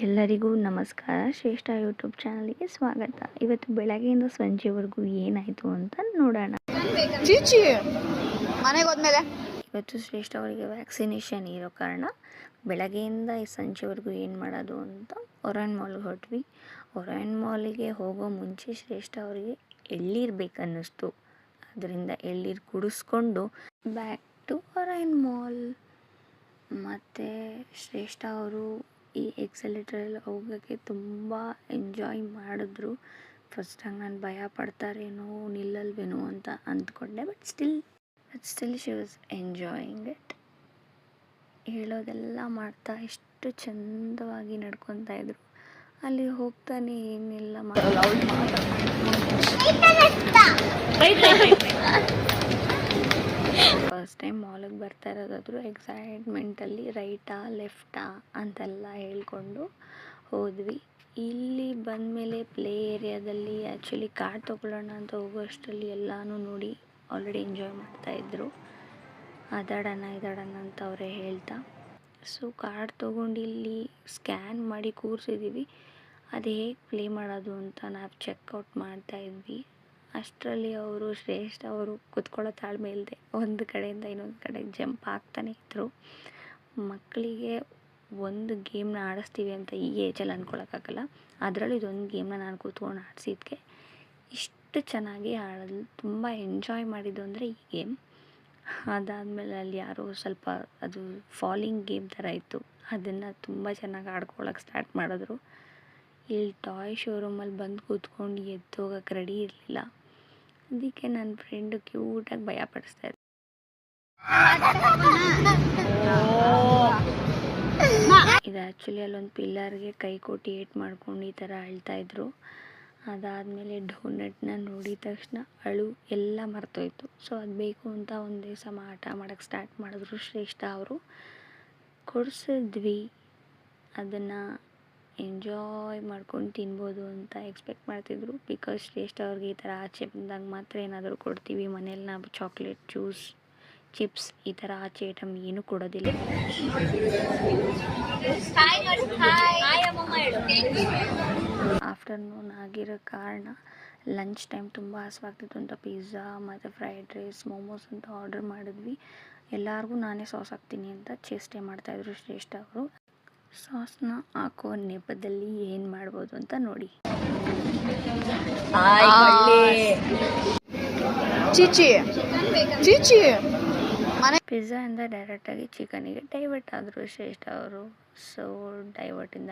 ಎಲ್ಲರಿಗೂ ನಮಸ್ಕಾರ. ಶ್ರೇಷ್ಠ ಯೂಟ್ಯೂಬ್ ಚಾನಲ್ಗೆ ಸ್ವಾಗತ. ಇವತ್ತು ಬೆಳಗ್ಗೆಯಿಂದ ಸಂಜೆವರೆಗೂ ಏನಾಯಿತು ಅಂತ ನೋಡೋಣ. ಇವತ್ತು ಶ್ರೇಷ್ಠ ಅವರಿಗೆ ವ್ಯಾಕ್ಸಿನೇಷನ್ ಇರೋ ಕಾರಣ ಬೆಳಗ್ಗೆಯಿಂದ ಈ ಸಂಜೆವರೆಗೂ ಏನು ಮಾಡೋದು ಅಂತ ಒರಾಯನ್ ಮಾಲ್ಗೆ ಹೊರಟ್ವಿ. ಒರಾಯನ್ ಮಾಲಿಗೆ ಹೋಗೋ ಮುಂಚೆ ಶ್ರೇಷ್ಠ ಅವರಿಗೆ ಎಳ್ಳೀರು ಬೇಕನ್ನಿಸ್ತು. ಅದರಿಂದ ಎಳ್ಳೀರು ಕುಡಿಸ್ಕೊಂಡು ಬ್ಯಾಕ್ ಟು ಒರಾಯನ್ ಮಾಲ್. ಮತ್ತು ಶ್ರೇಷ್ಠ ಅವರು ಈ ಎಕ್ಸಲೇಟರಲ್ಲಿ ಹೋಗೋಕ್ಕೆ ತುಂಬ ಎಂಜಾಯ್ ಮಾಡಿದ್ರು. ಫಸ್ಟಾಗಿ ನಾನು ಭಯ ಪಡ್ತಾರೇನೋ ನಿಲ್ಲಲ್ವೇನೋ ಅಂತ ಅಂದ್ಕೊಂಡೆ, but still she was enjoying it. ಹೇಳೋದೆಲ್ಲ ಮಾಡ್ತಾ ಎಷ್ಟು ಚಂದವಾಗಿ ನಡ್ಕೊತಾ ಇದ್ರು. ಅಲ್ಲಿ ಹೋಗ್ತಾನೆ ಏನಿಲ್ಲ ಫಸ್ಟ್ ಟೈಮ್ ಮಾಲಿಗೆ ಬರ್ತಾ ಇರೋದಾದರೂ ಎಕ್ಸೈಟ್ಮೆಂಟಲ್ಲಿ ರೈಟಾ ಲೆಫ್ಟಾ ಅಂತೆಲ್ಲ ಹೇಳ್ಕೊಂಡು ಹೋದ್ವಿ. ಇಲ್ಲಿ ಬಂದಮೇಲೆ ಪ್ಲೇ ಏರಿಯಾದಲ್ಲಿ ಆ್ಯಕ್ಚುಲಿ ಕಾರ್ಡ್ ತೊಗೊಳ್ಳೋಣ ಅಂತ ಹೋಗೋ ಅಷ್ಟರಲ್ಲಿ ಎಲ್ಲನೂ ನೋಡಿ ಆಲ್ರೆಡಿ ಎಂಜಾಯ್ ಮಾಡ್ತಾಯಿದ್ರು. ಅದಾಡೋಣ ಅಂತ ಅವರೇ ಹೇಳ್ತಾ, ಸೊ ಕಾರ್ಡ್ ತೊಗೊಂಡು ಇಲ್ಲಿ ಸ್ಕ್ಯಾನ್ ಮಾಡಿ ಕೂರಿಸಿದ್ದೀವಿ. ಅದು ಹೇಗೆ ಪ್ಲೇ ಮಾಡೋದು ಅಂತ ನಾವು ಚೆಕ್ಔಟ್ ಮಾಡ್ತಾಯಿದ್ವಿ. ಅಷ್ಟರಲ್ಲಿ ಅವರು ಶ್ರೇಷ್ಠ ಅವರು ಕೂತ್ಕೊಳ್ಳೋ ತಾಳ್ಮೆ ಇಲ್ಲದೆ ಒಂದು ಕಡೆಯಿಂದ ಇನ್ನೊಂದು ಕಡೆಗೆ ಜಂಪ್ ಆಗ್ತಾನೆ ಇದ್ದರು. ಮಕ್ಕಳಿಗೆ ಒಂದು ಗೇಮ್ನ ಆಡಿಸ್ತೀವಿ ಅಂತ ಈ ಏಜಲ್ಲಿ ಅಂದ್ಕೊಳಕ್ಕಾಗಲ್ಲ. ಅದರಲ್ಲೂ ಇದೊಂದು ಗೇಮ್ನ ನಾನು ಕೂತ್ಕೊಂಡು ಆಡಿಸಿದ್ಕೆ ಇಷ್ಟು ಚೆನ್ನಾಗಿ ಆಡೋದು, ತುಂಬ ಎಂಜಾಯ್ ಮಾಡಿದ್ದು ಅಂದರೆ ಈ ಗೇಮ್. ಅದಾದಮೇಲೆ ಅಲ್ಲಿ ಯಾರೋ ಸ್ವಲ್ಪ ಅದು ಫಾಲಿಂಗ್ ಗೇಮ್ ಥರ ಇತ್ತು, ಅದನ್ನು ತುಂಬ ಚೆನ್ನಾಗಿ ಆಡ್ಕೊಳಕ್ಕೆ ಸ್ಟಾರ್ಟ್ ಮಾಡಿದ್ರು. ಇಲ್ಲಿ ಟಾಯ್ ಶೋರೂಮಲ್ಲಿ ಬಂದು ಕೂತ್ಕೊಂಡು ಎದ್ದೋಗಕ್ಕೆ ರೆಡಿ ಇರಲಿಲ್ಲ. ಅದಕ್ಕೆ ನನ್ನ ಫ್ರೆಂಡು ಕ್ಯೂಟಾಗಿ ಭಯ ಪಡಿಸ್ತಾ ಇದ್ದೆ. ಇದು ಆ್ಯಕ್ಚುಲಿ ಅಲ್ಲೊಂದು ಪಿಲ್ಲರ್ಗೆ ಕೈ ಕೊಟ್ಟು ಏಟ್ ಮಾಡ್ಕೊಂಡು ಈ ಥರ ಅಳ್ತಾಯಿದ್ರು. ಅದಾದಮೇಲೆ ಡೋನಟ್ನ ನೋಡಿದ ತಕ್ಷಣ ಅಳು ಎಲ್ಲ ಮರ್ತೋಯ್ತು. ಸೊ ಅದು ಬೇಕು ಅಂತ ಒಂದೇ ಸಮ ಆಟ ಮಾಡೋಕ್ಕೆ ಸ್ಟಾರ್ಟ್ ಮಾಡಿದ್ರು ಶ್ರೇಷ್ಠ ಅವರು. ಕೊಡಿಸಿದ್ವಿ, ಅದನ್ನು ಎಂಜಾಯ್ ಮಾಡ್ಕೊಂಡು ತಿನ್ಬೋದು ಅಂತ ಎಕ್ಸ್ಪೆಕ್ಟ್ ಮಾಡ್ತಿದ್ರು. ಬಿಕಾಸ್ ಶ್ರೇಷ್ಠ ಅವ್ರಿಗೆ ಈ ಥರ ಆಚೆ ಬಂದಾಗ ಮಾತ್ರ ಏನಾದರೂ ಕೊಡ್ತೀವಿ. ಮನೇಲಿ ನಾವು ಚಾಕ್ಲೇಟ್, ಜ್ಯೂಸ್, ಚಿಪ್ಸ್ ಈ ಥರ ಆಚೆ ಐಟಮ್ ಏನೂ ಕೊಡೋದಿಲ್ಲ. ಆಫ್ಟರ್ನೂನ್ ಆಗಿರೋ ಕಾರಣ ಲಂಚ್ ಟೈಮ್ ತುಂಬ ಹಸುವಾಗ್ತಿತ್ತು ಅಂತ ಪಿಜ್ಜಾ ಮತ್ತು ಫ್ರೈಡ್ ರೈಸ್, ಮೋಮೋಸ್ ಅಂತ ಆರ್ಡರ್ ಮಾಡಿದ್ವಿ. ಎಲ್ಲರಿಗೂ ನಾನೇ ಸಾಸ್ ಹಾಕ್ತೀನಿ ಅಂತ ಚೇಷ್ಟೆ ಮಾಡ್ತಾಯಿದ್ರು ಶ್ರೇಷ್ಠ ಅವರು. ಸಾಸ್ನ ಹಾಕೋ ನೆಪದಲ್ಲಿ ಏನು ಮಾಡ್ಬೋದು ಅಂತ ನೋಡಿ. ಪಿಜ್ಜಾಯಿಂದ ಡೈರೆಕ್ಟಾಗಿ ಚಿಕನಿಗೆ ಡೈವರ್ಟ್ ಆದರು ಶ್ರೇಷ್ಠ ಅವರು. ಸೊ ಡೈವರ್ಟಿಂದ